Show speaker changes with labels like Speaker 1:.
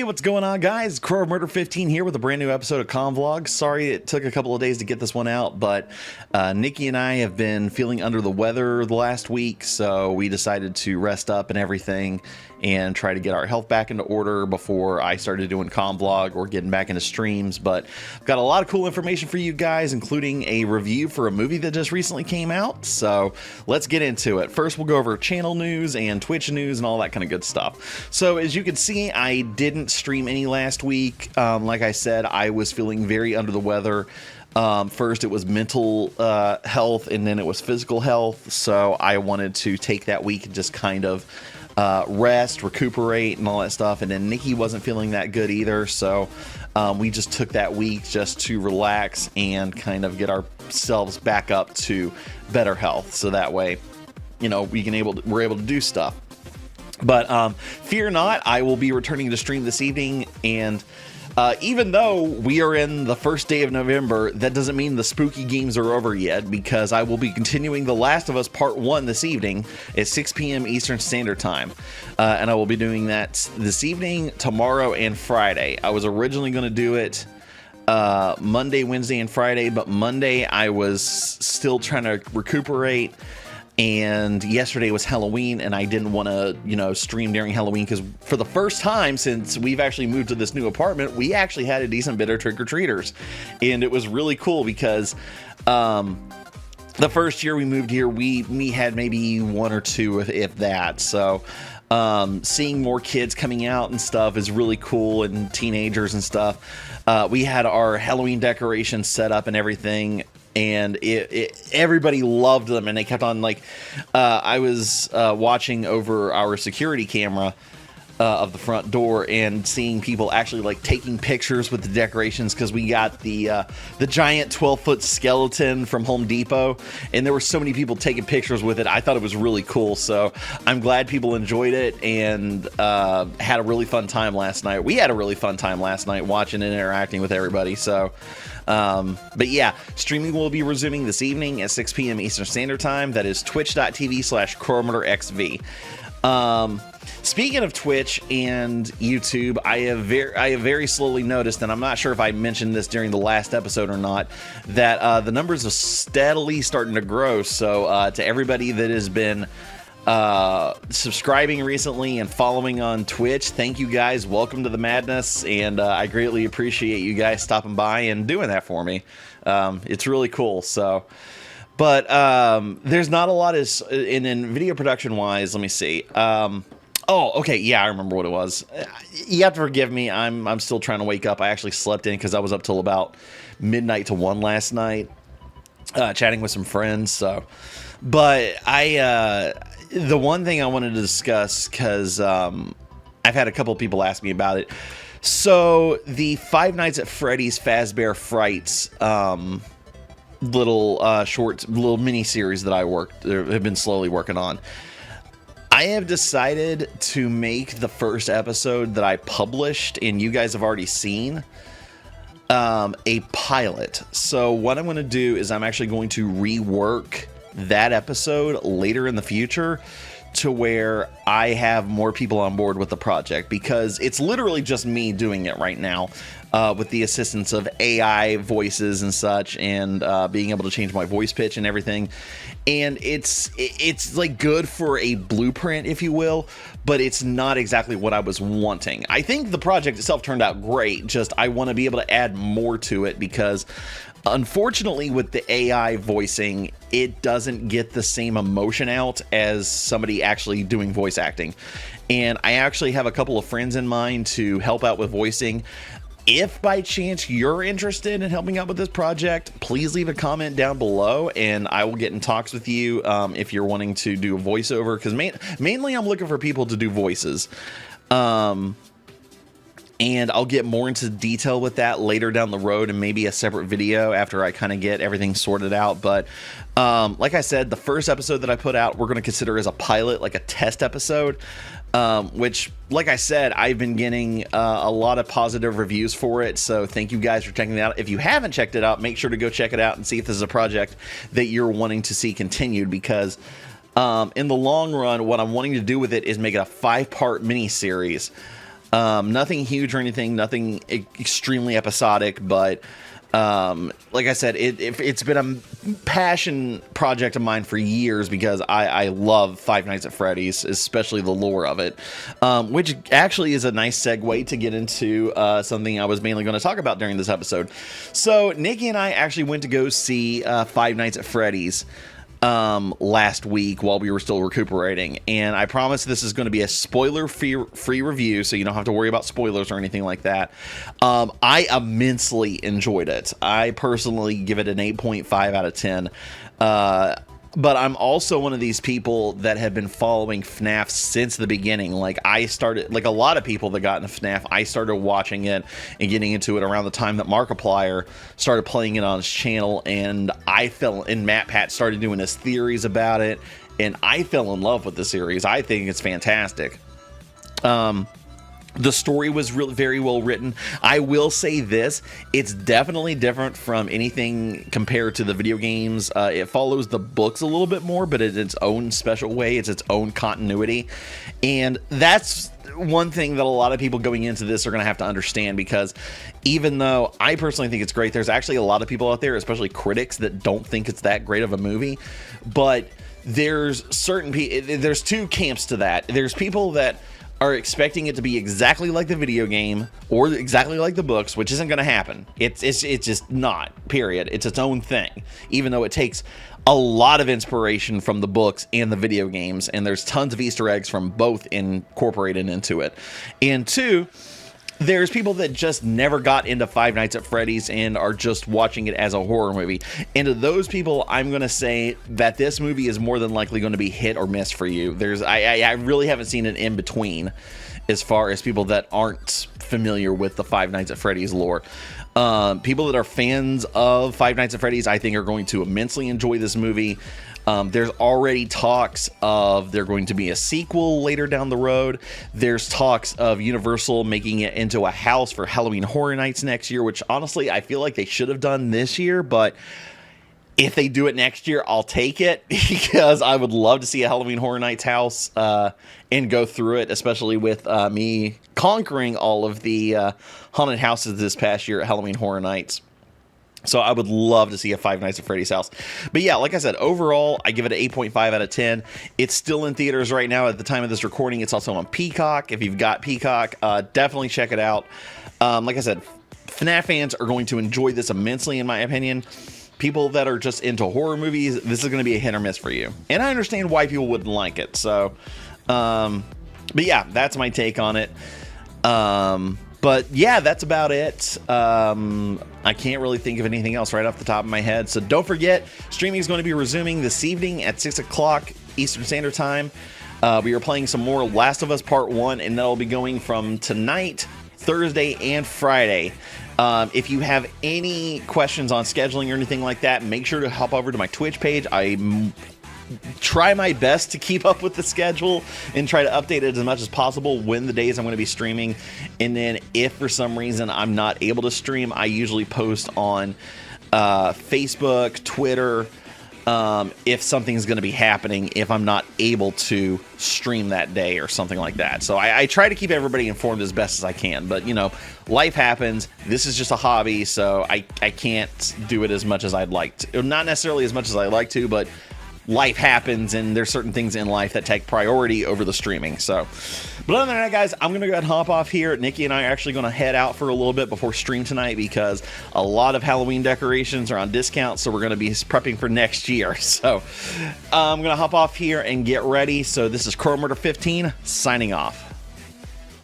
Speaker 1: what's going on, guys? KrowOfMurder15 here with a brand new episode of Convlog. Sorry it took a couple of days to get this one out, but Nikki and I have been feeling under the weather the last week, so we decided to rest up and everything and try to get our health back into order before I started doing Convlog or getting back into streams. But I've got a lot of cool information for you guys, including a review for a movie that just recently came out, so let's get into it. First, we'll go over channel news and Twitch news and all that kind of good stuff. So as you can see, I didn't stream any last week. Like I said, I was feeling very under the weather. First it was mental health, and then it was physical health, so I wanted to take that week and just kind of rest, recuperate, and all that stuff. And then Nikki wasn't feeling that good either, so we just took that week just to relax and kind of get ourselves back up to better health, so that way, you know, we're able to do stuff. But fear not, I will be returning to stream this evening, and even though we are in the first day of November, that doesn't mean the spooky games are over yet, because I will be continuing The Last of Us Part 1 this evening at 6 p.m. Eastern Standard Time. And I will be doing that this evening, tomorrow, and Friday. I was originally going to do it Monday, Wednesday, and Friday, but Monday I was still trying to recuperate. And yesterday was Halloween, and I didn't want to, you know, stream during Halloween, because for the first time since we've actually moved to this new apartment, we actually had a decent bit of trick-or-treaters. And it was really cool because the first year we moved here, we had maybe one or two, if that. So seeing more kids coming out and stuff is really cool, and teenagers and stuff. We had our Halloween decorations set up and everything, and everybody loved them, and they kept on, like, I was watching over our security camera of the front door and seeing people actually, like, taking pictures with the decorations, because we got the giant 12-foot skeleton from Home Depot, and there were so many people taking pictures with it. I thought it was really cool, so I'm glad people enjoyed it and had a really fun time last night. We had a really fun time last night watching and interacting with everybody, so but yeah, streaming will be resuming this evening at 6 p.m. Eastern Standard Time. That is twitch.tv/KrowOfMurderXV. Speaking of Twitch and YouTube, I have very slowly noticed, and I'm not sure if I mentioned this during the last episode or not, that the numbers are steadily starting to grow. So to everybody that has been subscribing recently and following on Twitch, thank you guys. Welcome to the madness, and I greatly appreciate you guys stopping by and doing that for me. It's really cool. So, but there's not a lot in video production wise. Let me see. Oh, okay, yeah, I remember what it was. You have to forgive me. I'm still trying to wake up. I actually slept in because I was up till about midnight to 1 last night, chatting with some friends. So, but the one thing I wanted to discuss, because I've had a couple of people ask me about it. So the Five Nights at Freddy's Fazbear Frights little mini series that I have been slowly working on. I have decided to make the first episode that I published, and you guys have already seen, a pilot. So what I'm going to do is I'm actually going to rework that episode later in the future to where I have more people on board with the project, because it's literally just me doing it right now, with the assistance of AI voices and such, and being able to change my voice pitch and everything. And it's like good for a blueprint, if you will, but it's not exactly what I was wanting. I think the project itself turned out great, just I want to be able to add more to it, because unfortunately with the AI voicing, it doesn't get the same emotion out as somebody actually doing voice acting. And I actually have a couple of friends in mind to help out with voicing. If by chance you're interested in helping out with this project, please leave a comment down below, and I will get in talks with you if you're wanting to do a voiceover, because mainly I'm looking for people to do voices. And I'll get more into detail with that later down the road, and maybe a separate video after I kind of get everything sorted out. But like I said, the first episode that I put out, we're going to consider as a pilot, like a test episode, which, like I said, I've been getting a lot of positive reviews for it. So thank you guys for checking it out. If you haven't checked it out, make sure to go check it out and see if this is a project that you're wanting to see continued, because in the long run, what I'm wanting to do with it is make it a 5-part mini series. Nothing huge or anything, nothing extremely episodic, but like I said, it's been a passion project of mine for years because I love Five Nights at Freddy's, especially the lore of it, which actually is a nice segue to get into something I was mainly going to talk about during this episode. So Nikki and I actually went to go see Five Nights at Freddy's last week while we were still recuperating, and I promise this is going to be a spoiler-free review, so you don't have to worry about spoilers or anything like that. I immensely enjoyed it. I personally give it an 8.5 out of 10. But I'm also one of these people that have been following FNAF since the beginning. Like I started, like a lot of people that got into FNAF, I started watching it and getting into it around the time that Markiplier started playing it on his channel, and Matt Pat started doing his theories about it, and I fell in love with the series. I think it's fantastic. The story was very well written. I will say this, it's definitely different from anything compared to the video games. It follows the books a little bit more, but in its own special way. It's its own continuity. And that's one thing that a lot of people going into this are going to have to understand, because even though I personally think it's great, there's actually a lot of people out there, especially critics, that don't think it's that great of a movie. But there's there's two camps to that. There's people that are expecting it to be exactly like the video game or exactly like the books, which isn't going to happen. It's just not, period. It's its own thing, even though it takes a lot of inspiration from the books and the video games, and there's tons of Easter eggs from both incorporated into it. And two, there's people that just never got into Five Nights at Freddy's and are just watching it as a horror movie. And to those people, I'm going to say that this movie is more than likely going to be hit or miss for you. I really haven't seen an in-between as far as people that aren't familiar with the Five Nights at Freddy's lore. People that are fans of Five Nights at Freddy's, I think, are going to immensely enjoy this movie. There's already talks of there going to be a sequel later down the road. There's talks of Universal making it into a house for Halloween Horror Nights next year, which honestly I feel like they should have done this year, but if they do it next year, I'll take it, because I would love to see a Halloween Horror Nights house and go through it, especially with me conquering all of the haunted houses this past year at Halloween Horror Nights. So I would love to see a Five Nights at Freddy's house. But yeah, like I said, overall, I give it an 8.5 out of 10. It's still in theaters right now at the time of this recording. It's also on Peacock. If you've got Peacock, definitely check it out. Like I said, FNAF fans are going to enjoy this immensely, in my opinion. People that are just into horror movies, this is going to be a hit or miss for you. And I understand why people wouldn't like it. So, but yeah, that's my take on it. But yeah, that's about it. I can't really think of anything else right off the top of my head. So don't forget, streaming is going to be resuming this evening at 6 o'clock Eastern Standard Time. We are playing some more Last of Us Part 1, and that'll be going from tonight, Thursday, and Friday. If you have any questions on scheduling or anything like that, make sure to hop over to my Twitch page. I try my best to keep up with the schedule and try to update it as much as possible when the days I'm going to be streaming. And then if for some reason I'm not able to stream, I usually post on Facebook, Twitter, if something's going to be happening, if I'm not able to stream that day or something like that. So I try to keep everybody informed as best as I can, but you know, life happens. This is just a hobby, so I can't do it as much as I'd like to. Not necessarily as much as I'd like to, but life happens, and there's certain things in life that take priority over the streaming. So, but other than that, guys, I'm going to go ahead and hop off here. Nikki and I are actually going to head out for a little bit before stream tonight, because a lot of Halloween decorations are on discount, so we're going to be prepping for next year. So I'm going to hop off here and get ready. So this is KrowOfMurder15 signing off.